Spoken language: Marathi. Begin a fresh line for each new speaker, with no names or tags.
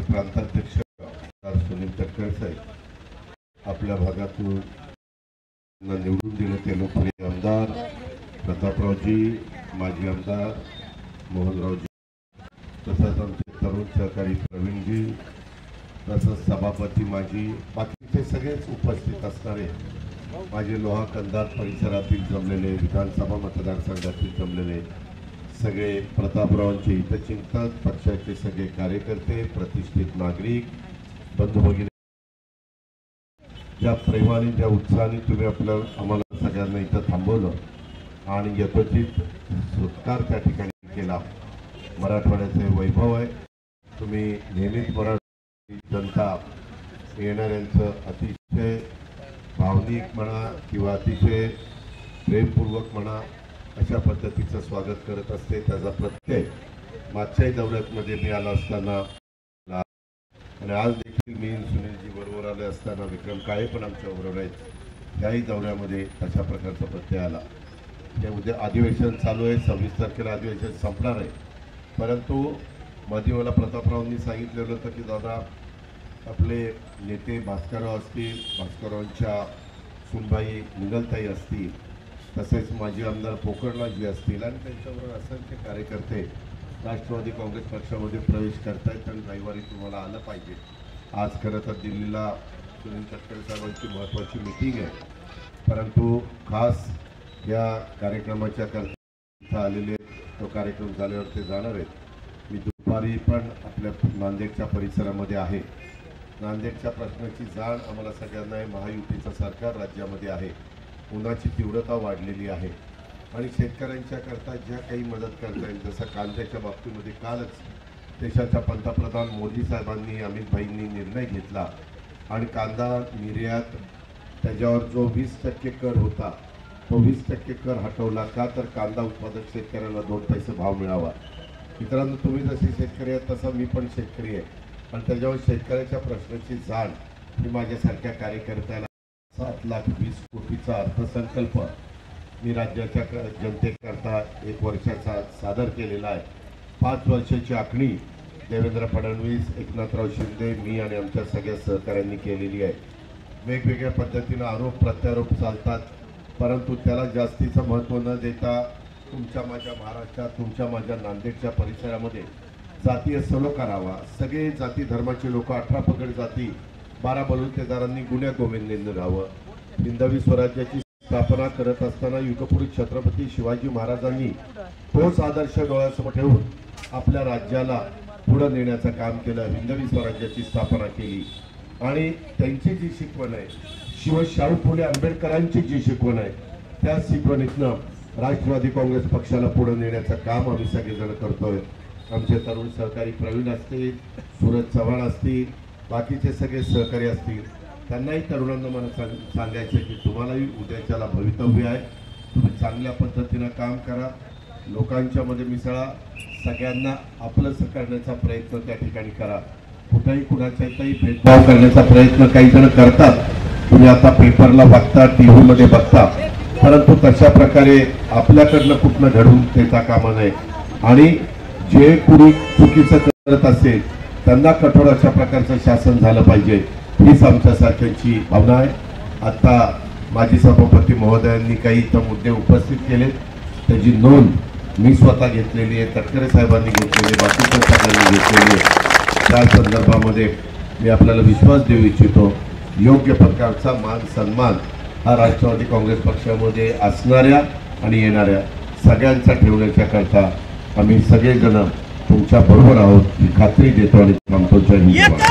प्रांताध्यक्ष सुनील तटकरे साहेब आपल्या भागातून निवडून दिले ते लोकप्रिय आमदार प्रतापरावजी, माजी आमदार मोहनरावजी, तसंच आमचे तरुण सहकारी प्रवीणजी, तसंच सभापती माजी, बाकीचे सगळेच उपस्थित असणारे माझे लोहा कंधार परिसरातील जमलेले, विधानसभा मतदारसंघातील जमलेले सगळे प्रतापरावांचे हितचिंतक, पक्षाचे सगळे कार्यकर्ते, प्रतिष्ठित नागरिक, बंधू भगिनी, ज्या प्रेमाने ज्या उत्साहाने तुम्ही आम्हाला सगळ्यांना इथं थांबवलं आणि यथोचित सत्कार त्या ठिकाणी केला, मराठवाड्याचे वैभव आहे। तुम्ही नेहमीच मराठी जनता येणाऱ्यांचं अतिशय भावनिक म्हणा किंवा अतिशय प्रेमपूर्वक म्हणा अशा पद्धतीचं स्वागत करत असते। त्याचा प्रत्यय मागच्याही दौऱ्यामध्ये मी आला असताना आणि आज देखील मी सुनीलजी बरोबर आले असताना विक्रम काळे पण आमच्या बरोबर आहेत, त्याही दौऱ्यामध्ये अशा प्रकारचा प्रत्यय आला। ते उद्या अधिवेशन चालू आहे, 26 तारखेला अधिवेशन संपणार आहे, परंतु मध्ये मला प्रतापरावांनी सांगितलेलं होतं की दादा आपले नेते भास्करराव असतील, भास्कररावांच्या सुनबाई निगलताई असतील, तसेच माजी आमदार पोकळराजी असतील आणि त्यांच्याबरोबर असंख्य कार्यकर्ते राष्ट्रवादी काँग्रेस पक्षामध्ये प्रवेश करतायत आणि रविवारी तुम्हाला आलं पाहिजे। आज खरं तर दिल्लीला सुनील तटकरे साहेबांची महत्त्वाची मीटिंग आहे, परंतु खास या कार्यक्रमाच्या करता आलेले तो कार्यक्रम झाल्यावर ते जाणार आहेत। मी दुपारी पण आपल्या नांदेडच्या परिसरामध्ये आहे। नांदेडच्या प्रश्नाची जाण आम्हाला सगळ्यांना आहे। महायुतीचं सरकार राज्यामध्ये आहे, उन्हाची तीव्रता वाढलेली आहे आणि शेतकऱ्यांच्या करता ज्या काही मदत करता येईल, जसं कांद्याच्या बाबतीमध्ये कालच देशाच्या पंतप्रधान मोदी साहेबांनी, अमित भाईंनी निर्णय घेतला आणि कांदा निर्यात त्याच्यावर जो 20% कर होता तो 20% कर हटवला। का तर कांदा उत्पादक शेतकऱ्याला 2 पैसे भाव मिळावा। मित्रांनो, तुम्ही जसे शेतकरी आहेत तसा मी पण शेतकरी आहे आणि त्याच्यावर शेतकऱ्याच्या प्रश्नाची जाण ही माझ्यासारख्या कार्यकर्त्याला 7,20,00,000 कोटीचा अर्थसंकल्प मी राज्याच्या जनतेकरता 1 वर्षाचा सादर केलेला आहे। 5 वर्षाची आखणी देवेंद्र फडणवीस, एकनाथराव शिंदे, मी आणि आमच्या सगळ्या सहकाऱ्यांनी केलेली आहे। वेगवेगळ्या पद्धतीनं आरोप प्रत्यारोप चालतात, परंतु त्याला जास्तीचं महत्त्व न देता तुमच्या माझ्या महाराष्ट्रात, तुमच्या माझ्या नांदेडच्या परिसरामध्ये जातीय सलोखा राहावा। सगळे जाती धर्माचे लोक 18 पगड जाती 12 बलुतेदारांनी गुण्या गोविंदेंनी राहावं। हिंदवी स्वराज्याची स्थापना करत असताना युगपुरुष छत्रपती शिवाजी महाराजांनी तोच आदर्श डोळ्यासमोर ठेवून आपल्या राज्याला पुढे नेण्याचं काम केलं, हिंदवी स्वराज्याची स्थापना केली आणि त्यांची जी शिकवण आहे, शाहू फुले आंबेडकरांची जी शिकवण आहे, त्या शिकवणीतनं राष्ट्रवादी काँग्रेस पक्षाला पुढे नेण्याचं काम आम्ही सगळेजण करतोय। आमचे तरुण सहकारी प्रवीण असतील, सूरज चव्हाण असतील, बाकीचे सगळे सहकारी असतील, त्यांनाही तरुणांना मला सांगायचं की तुम्हालाही उद्याच्याला भवितव्य आहे। तुम्ही चांगल्या पद्धतीनं काम करा, लोकांच्या मध्ये मिसळा, सगळ्यांना आपलंसं करण्याचा प्रयत्न त्या ठिकाणी करा। कुठेही कुणाच्याही भेदभाव करण्याचा प्रयत्न काही जण करतात, तुम्ही आता पेपरला बघता, TV मध्ये बघता, परंतु तशा प्रकारे आपल्याकडनं कुठलं घडून देता कामा नये आणि जे कुणी चुकीचं करत असेल त्यांना कठोर अशा प्रकारचं शासन झालं पाहिजे, हीच आमच्यासारख्यांची भावना आहे। आता माजी सभापती महोदयांनी काही इथं मुद्दे उपस्थित केले, त्याची नोंद मी स्वतः घेतलेली आहे, तटकरे साहेबांनी घेतलेली, बाकीच्या सगळ्यांनी घेतलेली आहे। त्या संदर्भामध्ये मी आपल्याला विश्वास देऊ इच्छितो, योग्य प्रकारचा मान सन्मान हा राष्ट्रवादी काँग्रेस पक्षामध्ये असणाऱ्या आणि येणाऱ्या सगळ्यांचा ठेवण्याच्या करता आम्ही सगळेजण तुमच्या बरोबर आहोत ही खात्री देतो आणि थांबतो। जय हिंद।